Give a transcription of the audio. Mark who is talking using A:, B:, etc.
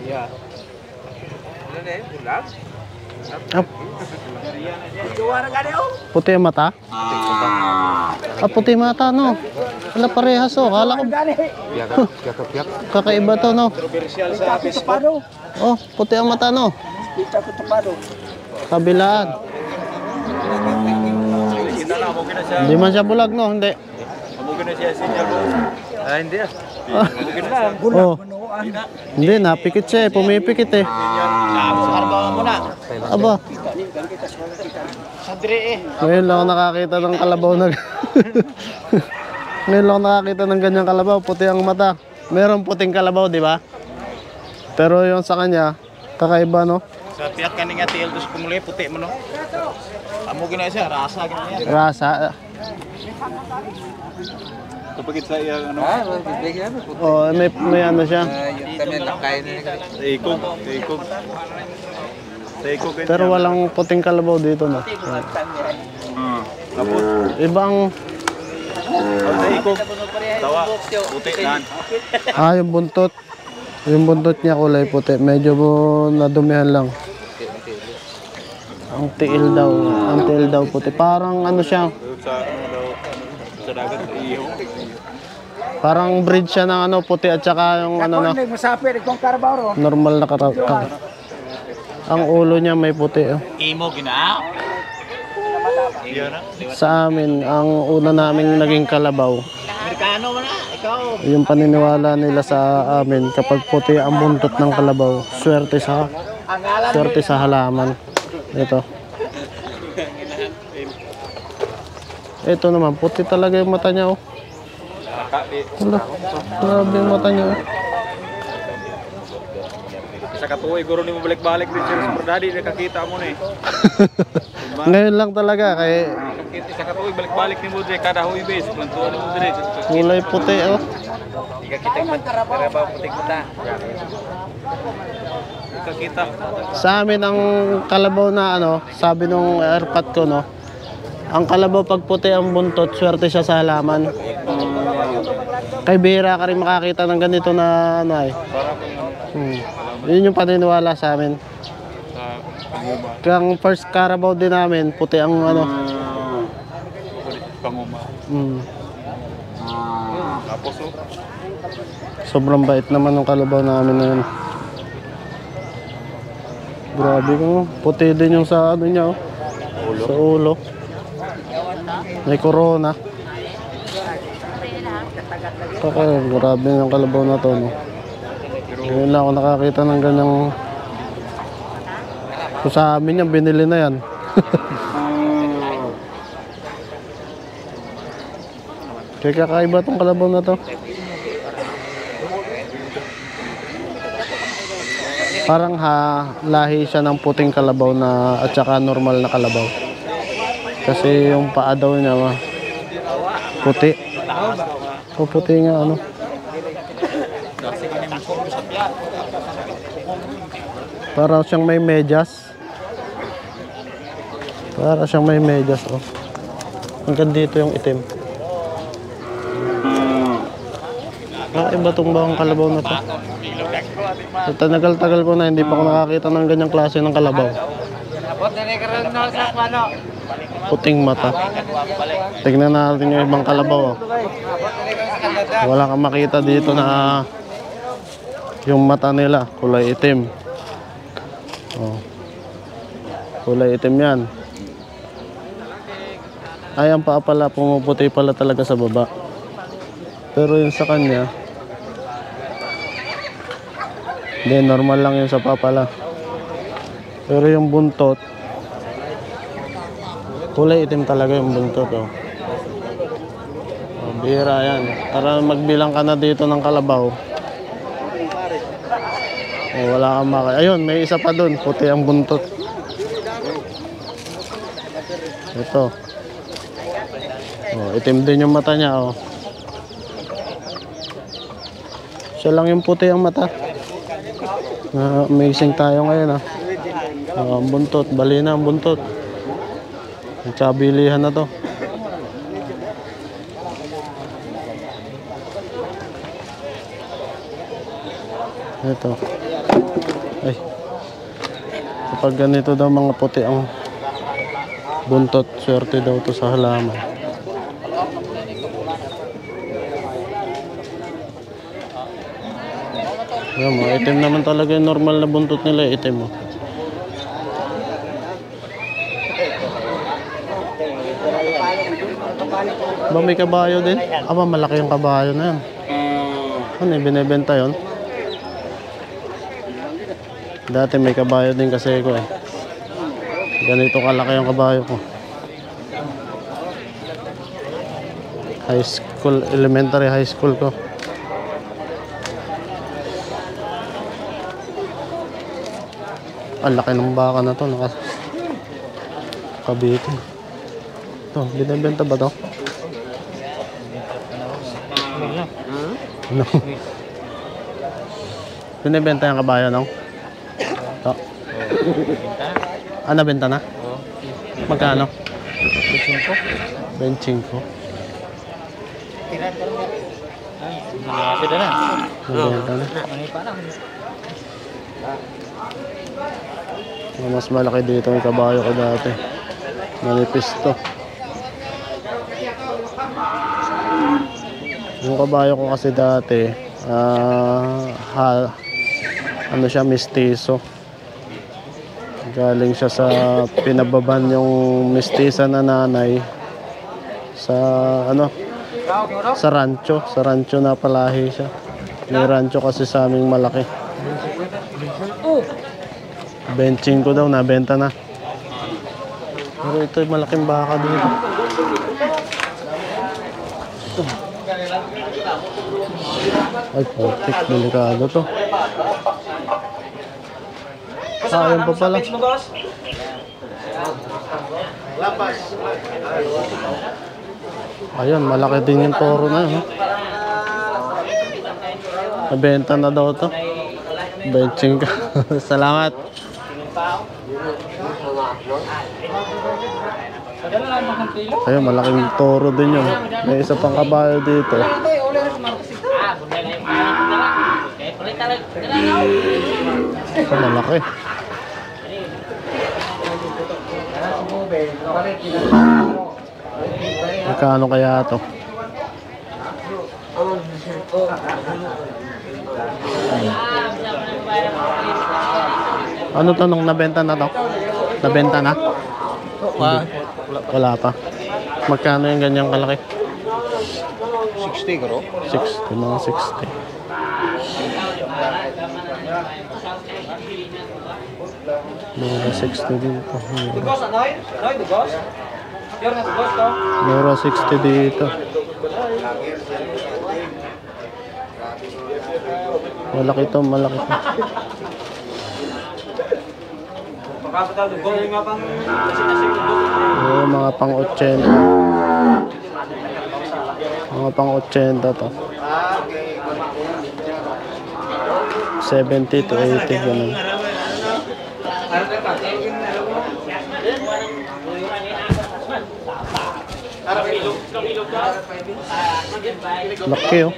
A: Yeah.
B: Ah, puti ang mata? Puti mata, no? Wala parehas, oh. Kala ko. Kakaiba to, no? Oh, puti ang mata, no? Kabilaan. Hindi man siya bulag, no? Hindi.
A: Hindi ah.
B: Oh. Hindi, napikit siya eh. Pumipikit eh. Aba. Ngayon lang ako nakakita ng kalabaw na... Ngayon lang ako nakakita ng ganyang kalabaw. Puti ang mata. Merong puting kalabaw, di ba? Pero yung sa kanya, kakaiba, no?
A: Sa tiyak ka nga tiil dos kumuli puti mo no. Amo gina siya rasa gina yan.
B: Rasa.
A: Kapag sa iya ano.
B: Oh, may ano siya.
A: Ikog.
B: Pero walang puting kalabaw dito, no?
A: Tapos
B: Ibang...
A: sa ikog. Tawa puti nan.
B: yung buntot. Yung buntot niya kulay puti. Medyo nadumihan lang. Ang tiil daw puti. Parang ano siya.
A: Sa dagat iyo.
B: Parang breed siya ng ano puti at saka yung ano na normal na karakter. Ang ulo niya may puti. Oh.
A: Imo gina.
B: Sa amin, ang una naming naging kalabaw.
A: Amerikano mo na, ikaw.
B: Yung paniniwala nila sa amin kapag puti ang buntot ng kalabaw, swerte sa halaman. Ito naman, puti talaga yung mata niya, oh. Wala, grabe yung mata niya, oh.
A: Sa katuoy, guro ni mo balik-balik din sa Bordadi, nakakita mo na eh.
B: Ngayon lang talaga, kaya
A: Sa katuoy, balik-balik ni mo din, kada huibis, plantuan mo din.
B: kulay puti, oh.
A: Hindi ka kita yung karabaw putik-puta. Hindi ka kita.
B: Sa amin, ang kalabaw na ano, sabi nung airpot ko, no, ang kalabaw pag puti ang buntot, swerte siya sa halaman. Kay bihira ka rin makakita ng ganito na ano ay. Yun yung paniniwala sa amin. Kaya ang first Carabao din namin, puti ang ano.
A: Panguma. Tapos oh.
B: Sobrang bait naman ng kalabaw namin na yun. Grabe ko, puti din yung sa ano niya, oh. Sa ulo. May corona. Grabe yung kalabaw na to, no? Ngayon lang ako nakakita ng ganyang... So, sa amin yan, binili na yan. Kaya kakaiba tong kalabaw na to. Parang lahi siya ng puting kalabaw na at saka normal na kalabaw. Kasi yung paa daw niya puti. O puti nga ano. Para siyang may medyas. Oh. Hanggang dito yung itim. Iba tong bawang kalabaw na to. Tagal-tagal ko na hindi pa ako nakakita ng ganyang klase ng kalabaw. Puting mata. Tignan natin yung ibang kalabaw. Oh. Wala kang makita dito na yung mata nila kulay itim. Oh. Kulay itim yan. Ay, ang paa pala pumuputi pala talaga sa baba. Pero yung sa kanya, hindi, normal lang yung sa paa pala. Pero yung buntot, kulay itim talaga yung buntot. Oh. Bira yan. Tara magbilang ka na dito ng kalabaw. Wala kang makita. Ayun, may isa pa dun. Puti ang buntot. Ito. Itim din yung mata niya. Siya lang yung puti ang mata. Amazing tayo ngayon. Ang buntot. Bali na ang buntot. Nagkabilihan na to. Ito. Ay. Kapag ganito daw mga puti ang buntot, swerte daw to sa halaman. Yan, mga itim naman talaga yung normal na buntot nila, itim mo. Ba may kabayo din? Aba, malaki yung kabayo na yan. Ano yung binibenta yun? Dati may kabayo din kasi ko eh. Ganito kalaki yung kabayo ko. High school, elementary high school ko. Ang laki ng baka na to, nakabiti. Ito, binibenta ba to? Ano? Binibenta yung kabayo, no? Ito. Ah, nabenta na? Magkano? 25. 25.
A: Sudah na.
B: Nabenta na. Mas malaki dito yung kabayo ko dati. Manipis to. Yung kabayo ko kasi dati, ano siya, mistiso. Galing siya sa pinababan yung mistisa na nanay sa ano, sa rancho na palahi siya. May rancho kasi sa aming malaki. Benching ko daw, nabenta na. Pero ito yung malaking baka dito. Ay, perfect. Delikado to. Sayang pa pala. Ayun, malaki din yung toro na yun. Nabenta na daw to. Benching ka. Salamat. Ayun, malaking toro din yun. May isa pang kabayo dito. Ito malaki. Magkano kaya ito? Ano to nung nabenta na to? Nabenta na? Wala pa. Magkano yung ganyang kalaki?
A: 60 karo.
B: 60, mga 60. Mura 60 dito. Mura 60 dito. Malaki to, malaki to. Mga pang 80. Mga pang 80 to. 70 to 80 ganun. Laki oh.